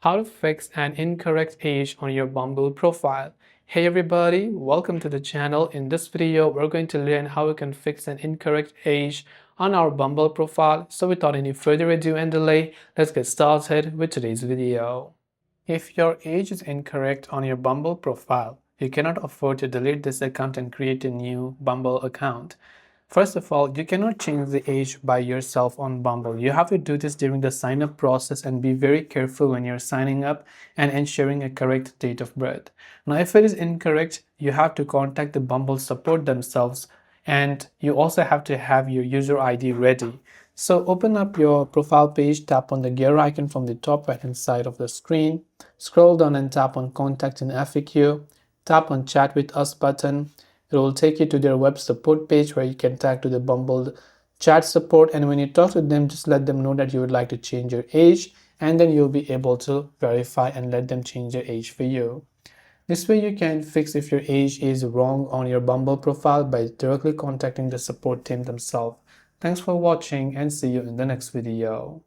How to fix an incorrect age on your Bumble profile. Hey everybody, welcome to the channel. In this video, we're going to learn how we can fix an incorrect age on our Bumble profile. So without any further ado and delay, let's get started with today's video. If your age is incorrect on your Bumble profile, you cannot afford to delete this account and create a new Bumble account. First of all, you cannot change the age by yourself on Bumble. You have to do this during the sign up process and be very careful when you're signing up and ensuring a correct date of birth. Now, if it is incorrect, you have to contact the Bumble support themselves, and you also have to have your user ID ready. So open up your profile page, tap on the gear icon from the top right hand side of the screen, scroll down and tap on Contact and FAQ, tap on Chat with Us button. It will take you to their web support page where you can tag to the Bumble chat support, and when you talk to them, just let them know that you would like to change your age, and then you'll be able to verify and let them change your age for you. This way you can fix if your age is wrong on your Bumble profile by directly contacting the support team themselves. Thanks for watching and see you in the next video.